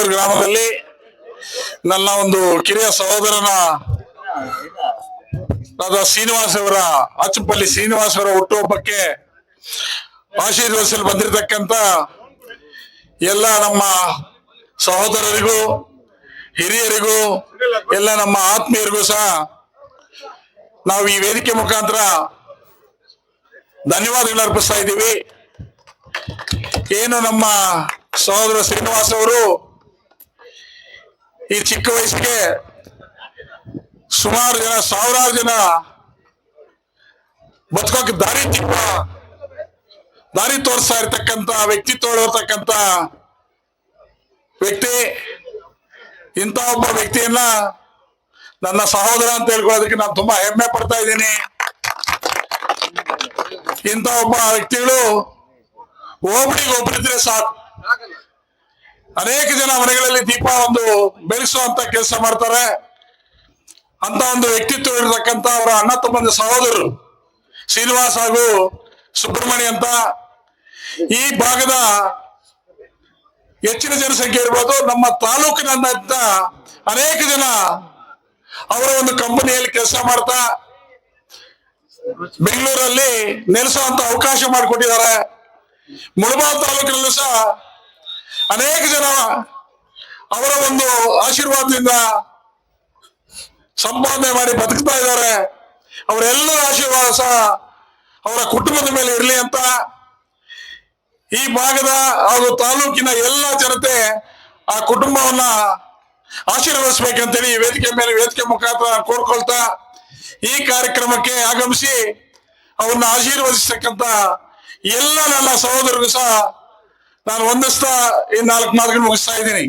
ಬೆಂಗಳೂರು ಗ್ರಾಮದಲ್ಲಿ ನನ್ನ ಒಂದು ಕಿರಿಯ ಸಹೋದರನ ಶ್ರೀನಿವಾಸ್ ಅವರ ಅಚ್ಚುಪಲ್ಲಿ ಶ್ರೀನಿವಾಸ್ ಅವರ ಹುಟ್ಟುಹಬ್ಬಕ್ಕೆ ಆಶೀರ್ವದಿಸಲು ಬಂದಿರತಕ್ಕಂತ ಎಲ್ಲ ನಮ್ಮ ಸಹೋದರರಿಗೂ ಹಿರಿಯರಿಗೂ ಎಲ್ಲ ನಮ್ಮ ಆತ್ಮೀಯರಿಗೂ ಸಹ ನಾವು ಈ ವೇದಿಕೆ ಮುಖಾಂತರ ಧನ್ಯವಾದಗಳು ಅರ್ಪಿಸ್ತಾ ಇದ್ದೀವಿ. ಏನು ನಮ್ಮ ಸಹೋದರ ಶ್ರೀನಿವಾಸ್ ಅವರು ಈ ಚಿಕ್ಕ ವಯಸ್ಸಿಗೆ ಸುಮಾರು ಜನ ಸಾವಿರಾರು ಜನ ಬದುಕೋಕೆ ದಾರಿ ತೋರಿಸ್ತಾ ಇರ್ತಕ್ಕಂಥ ವ್ಯಕ್ತಿತ್ವ ಇರತಕ್ಕಂಥ ವ್ಯಕ್ತಿ. ಇಂಥ ಒಬ್ಬ ವ್ಯಕ್ತಿಯನ್ನ ನನ್ನ ಸಹೋದರ ಅಂತ ಹೇಳ್ಕೊಳ್ಳೋದಕ್ಕೆ ನಾನು ತುಂಬಾ ಹೆಮ್ಮೆ ಪಡ್ತಾ ಇದ್ದೀನಿ. ಇಂಥ ಒಬ್ಬ ವ್ಯಕ್ತಿಗಳು ಒಬ್ಬರಿದ್ರೆ ಸಾಕು, ಅನೇಕ ಜನ ಮನೆಗಳಲ್ಲಿ ದೀಪ ಒಂದು ಬೆಳೆಸುವಂತ ಕೆಲಸ ಮಾಡ್ತಾರೆ. ಅಂತ ಒಂದು ವ್ಯಕ್ತಿತ್ವ ಇರತಕ್ಕಂತ ಅವರ ಅಣ್ಣ ತಮ್ಮಂದ ಸಹೋದರರು ಶ್ರೀನಿವಾಸ್ ಹಾಗೂ ಸುಬ್ರಹ್ಮಣ್ಯ ಅಂತ ಈ ಭಾಗದ ಹೆಚ್ಚಿನ ಜನಸಂಖ್ಯೆ ಇರ್ಬೋದು. ನಮ್ಮ ತಾಲೂಕಿನಾದ್ಯಂತ ಅನೇಕ ಜನ ಅವರ ಒಂದು ಕಂಪನಿಯಲ್ಲಿ ಕೆಲಸ ಮಾಡ್ತಾ ಬೆಂಗಳೂರಲ್ಲಿ ನೆಲೆಸುವಂತ ಅವಕಾಶ ಮಾಡಿಕೊಟ್ಟಿದ್ದಾರೆ. ಮುಳಬಾಗಿಲು ತಾಲೂಕಿನಲ್ಲೂ ಸಹ ಅನೇಕ ಜನ ಅವರ ಒಂದು ಆಶೀರ್ವಾದದಿಂದ ಸಂಪಾದನೆ ಮಾಡಿ ಬದುಕ್ತಾ ಇದ್ದಾರೆ. ಅವರೆಲ್ಲರ ಆಶೀರ್ವಾದ ಸಹ ಅವರ ಕುಟುಂಬದ ಮೇಲೆ ಇರಲಿ ಅಂತ ಈ ಭಾಗದ ಹಾಗೂ ತಾಲೂಕಿನ ಎಲ್ಲ ಜನತೆ ಆ ಕುಟುಂಬವನ್ನ ಆಶೀರ್ವದಿಸ್ಬೇಕಂತೇಳಿ ವೇದಿಕೆ ಮುಖಾಂತರ ಕೋರ್ಕೊಳ್ತಾ ಈ ಕಾರ್ಯಕ್ರಮಕ್ಕೆ ಆಗಮಿಸಿ ಅವ್ರನ್ನ ಆಶೀರ್ವದಿಸ್ತಕ್ಕಂಥ ಎಲ್ಲ ನನ್ನ ಸಹೋದರರಿಗೂ ಸಹ ನಾನು ವಂದಿಸ್ತಾ ಈ 4 ಮಾತುಗಳನ್ನು ಮುಗಿಸ್ತಾ ಇದ್ದೀನಿ.